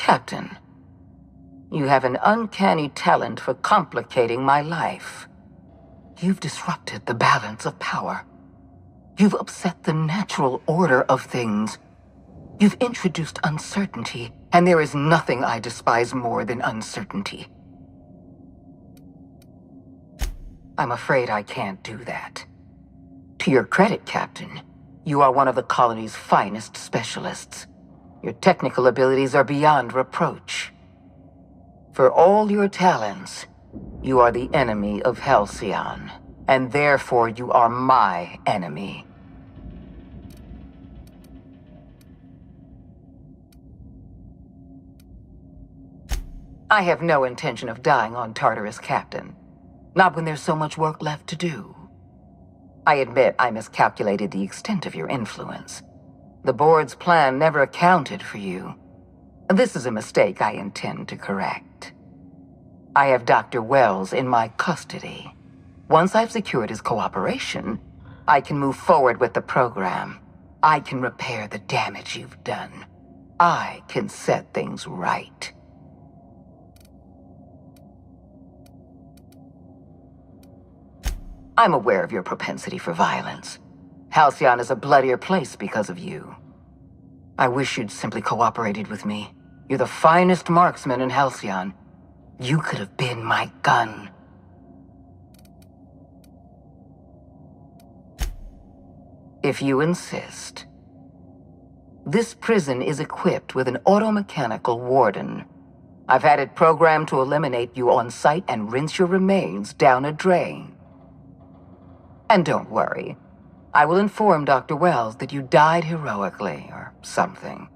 Captain, you have an uncanny talent for complicating my life. You've disrupted the balance of power. You've upset the natural order of things. You've introduced uncertainty, and there is nothing I despise more than uncertainty. I'm afraid I can't do that. To your credit, Captain, you are one of the colony's finest specialists. Your technical abilities are beyond reproach. For all your talents, you are the enemy of Halcyon, and therefore you are my enemy. I have no intention of dying on Tartarus, Captain. Not when there's so much work left to do. I admit I miscalculated the extent of your influence. The board's plan never accounted for you. This is a mistake I intend to correct. I have Dr. Wells in my custody. Once I've secured his cooperation, I can move forward with the program. I can repair the damage you've done. I can set things right. I'm aware of your propensity for violence. Halcyon is a bloodier place because of you. I wish you'd simply cooperated with me. You're the finest marksman in Halcyon. You could have been my gun. If you insist. This prison is equipped with an automechanical warden. I've had it programmed to eliminate you on sight and rinse your remains down a drain. And don't worry, I will inform Dr. Wells that you died heroically, or something.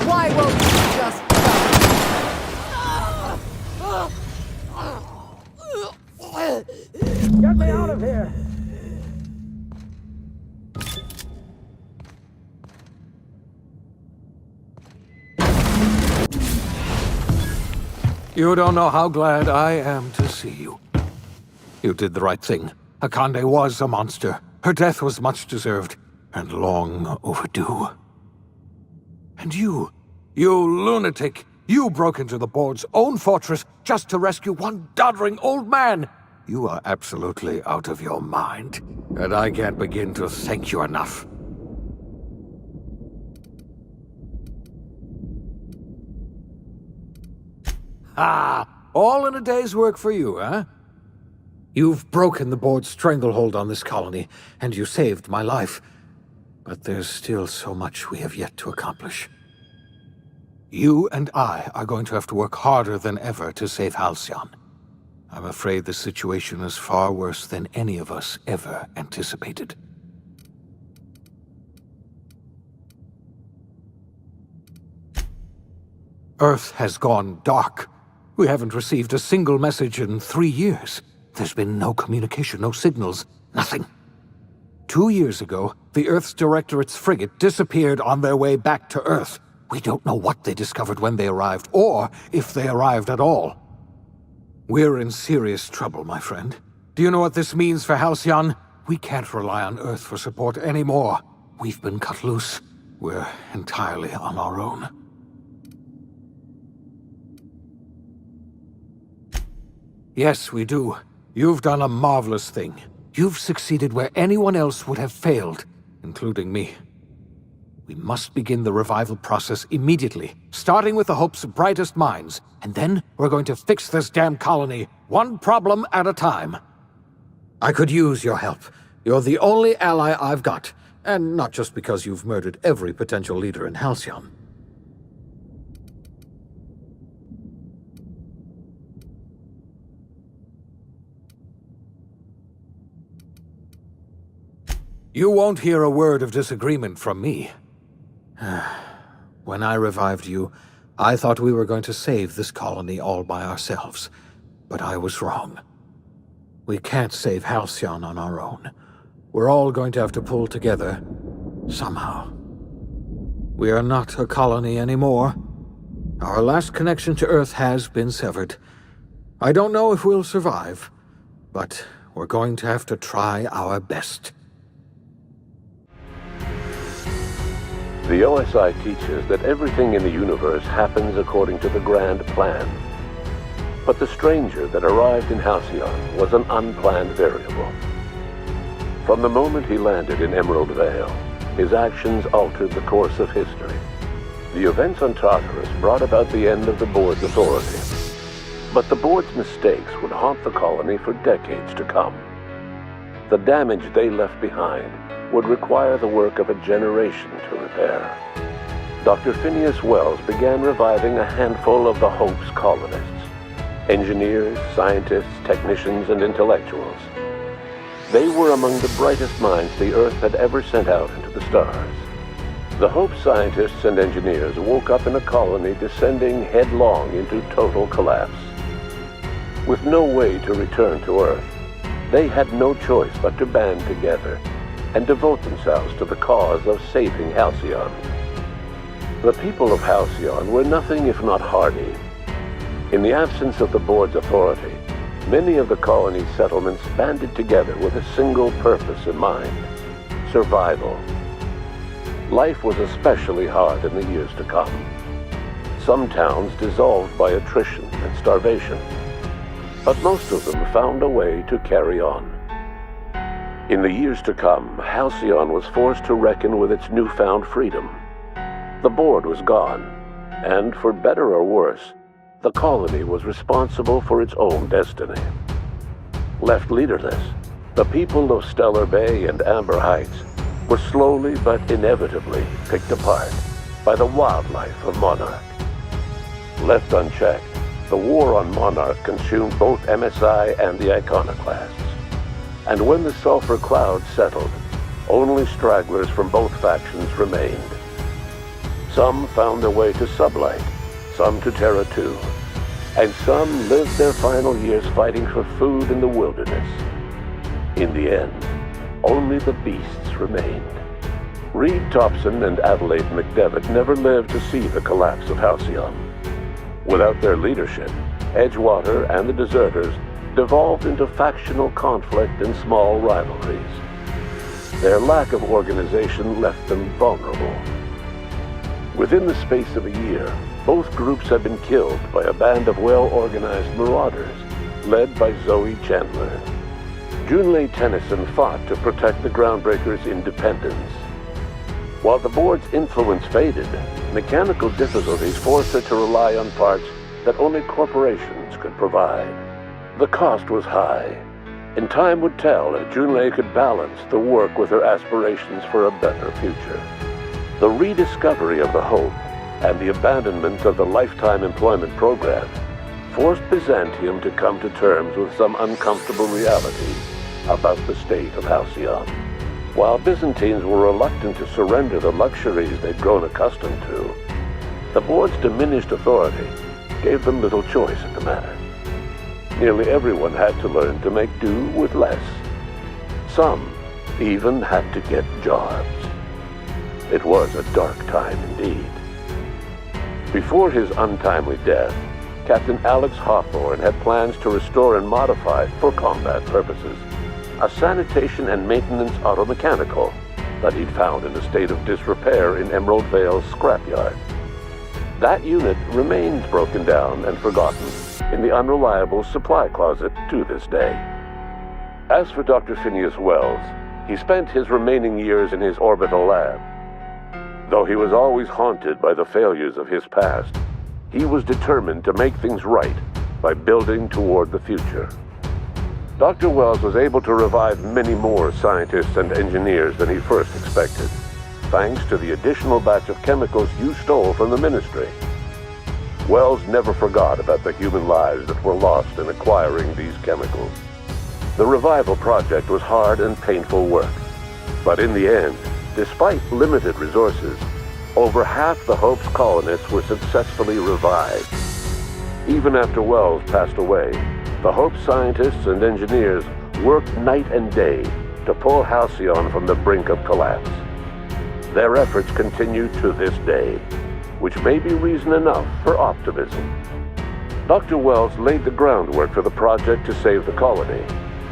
Why won't you just stop? Get me out of here! You don't know how glad I am to see you. You did the right thing. Akande was a monster. Her death was much deserved, and long overdue. And you lunatic, you broke into the board's own fortress just to rescue one doddering old man. You are absolutely out of your mind, and I can't begin to thank you enough. Ah, all in a day's work for you, huh? You've broken the board's stranglehold on this colony, and you saved my life. But there's still so much we have yet to accomplish. You and I are going to have to work harder than ever to save Halcyon. I'm afraid the situation is far worse than any of us ever anticipated. Earth has gone dark. We haven't received a single message in 3 years. There's been no communication, no signals, nothing. 2 years ago, the Earth's Directorate's frigate disappeared on their way back to Earth. We don't know what they discovered when they arrived, or if they arrived at all. We're in serious trouble, my friend. Do you know what this means for Halcyon? We can't rely on Earth for support anymore. We've been cut loose. We're entirely on our own. Yes, we do. You've done a marvelous thing. You've succeeded where anyone else would have failed, including me. We must begin the revival process immediately, starting with the Hope's brightest minds, and then we're going to fix this damn colony, one problem at a time. I could use your help. You're the only ally I've got, and not just because you've murdered every potential leader in Halcyon. You won't hear a word of disagreement from me. When I revived you, I thought we were going to save this colony all by ourselves. But I was wrong. We can't save Halcyon on our own. We're all going to have to pull together, somehow. We are not a colony anymore. Our last connection to Earth has been severed. I don't know if we'll survive, but we're going to have to try our best. The OSI teaches that everything in the universe happens according to the grand plan. But the stranger that arrived in Halcyon was an unplanned variable. From the moment he landed in Emerald Vale, his actions altered the course of history. The events on Tartarus brought about the end of the Board's authority. But the Board's mistakes would haunt the colony for decades to come. The damage they left behind would require the work of a generation to repair. Dr. Phineas Wells began reviving a handful of the Hope's colonists. Engineers, scientists, technicians, and intellectuals. They were among the brightest minds the Earth had ever sent out into the stars. The Hope scientists and engineers woke up in a colony descending headlong into total collapse. With no way to return to Earth, they had no choice but to band together and devote themselves to the cause of saving Halcyon. The people of Halcyon were nothing if not hardy. In the absence of the Board's authority, many of the colony's settlements banded together with a single purpose in mind: survival. Life was especially hard in the years to come. Some towns dissolved by attrition and starvation, but most of them found a way to carry on. In the years to come, Halcyon was forced to reckon with its newfound freedom. The Board was gone, and for better or worse, the colony was responsible for its own destiny. Left leaderless, the people of Stellar Bay and Amber Heights were slowly but inevitably picked apart by the wildlife of Monarch. Left unchecked, the war on Monarch consumed both MSI and the Iconoclasts. And when the sulfur cloud settled, only stragglers from both factions remained. Some found their way to Sublight, some to Terra 2, and some lived their final years fighting for food in the wilderness. In the end, only the beasts remained. Reed Thompson and Adelaide McDevitt never lived to see the collapse of Halcyon. Without their leadership, Edgewater and the Deserters devolved into factional conflict and small rivalries. Their lack of organization left them vulnerable. Within the space of a year, both groups had been killed by a band of well-organized marauders, led by Zoe Chandler. Junlei Tennyson fought to protect the Groundbreakers' independence. While the Board's influence faded, mechanical difficulties forced her to rely on parts that only corporations could provide. The cost was high, and time would tell if Junlei could balance the work with her aspirations for a better future. The rediscovery of the Hope and the abandonment of the lifetime employment program forced Byzantium to come to terms with some uncomfortable realities about the state of Halcyon. While Byzantines were reluctant to surrender the luxuries they'd grown accustomed to, the Board's diminished authority gave them little choice in the matter. Nearly everyone had to learn to make do with less. Some even had to get jobs. It was a dark time indeed. Before his untimely death, Captain Alex Hawthorne had plans to restore and modify, for combat purposes, a sanitation and maintenance automechanical that he'd found in a state of disrepair in Emerald Vale's scrapyard. That unit remains broken down and forgotten in the unreliable supply closet to this day. As for Dr. Phineas Wells, he spent his remaining years in his orbital lab. Though he was always haunted by the failures of his past, he was determined to make things right by building toward the future. Dr. Wells was able to revive many more scientists and engineers than he first expected, thanks to the additional batch of chemicals you stole from the Ministry. Wells never forgot about the human lives that were lost in acquiring these chemicals. The revival project was hard and painful work, but in the end, despite limited resources, over half the Hope's colonists were successfully revived. Even after Wells passed away, the Hope scientists and engineers worked night and day to pull Halcyon from the brink of collapse. Their efforts continue to this day, which may be reason enough for optimism. Dr. Wells laid the groundwork for the project to save the colony,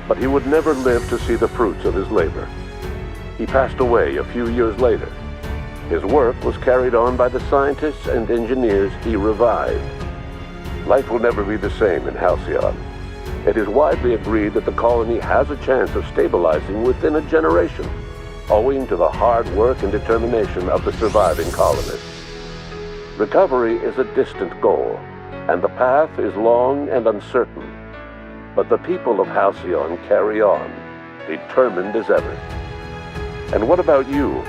but he would never live to see the fruits of his labor. He passed away a few years later. His work was carried on by the scientists and engineers he revived. Life will never be the same in Halcyon. It is widely agreed that the colony has a chance of stabilizing within a generation, owing to the hard work and determination of the surviving colonists. Recovery is a distant goal, and the path is long and uncertain. But the people of Halcyon carry on, determined as ever. And what about you,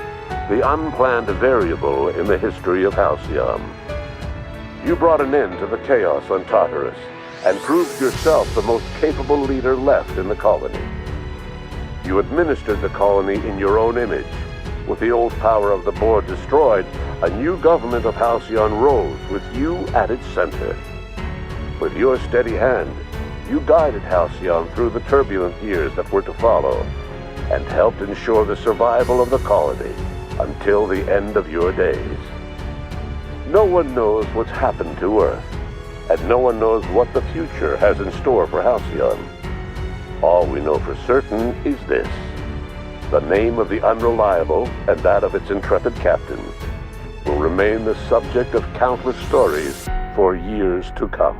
the unplanned variable in the history of Halcyon? You brought an end to the chaos on Tartarus, and proved yourself the most capable leader left in the colony. You administered the colony in your own image. With the old power of the board destroyed, a new government of Halcyon rose with you at its center. With your steady hand, you guided Halcyon through the turbulent years that were to follow, and helped ensure the survival of the colony until the end of your days. No one knows what's happened to Earth, and no one knows what the future has in store for Halcyon. All we know for certain is this: the name of the Unreliable and that of its intrepid captain will remain the subject of countless stories for years to come.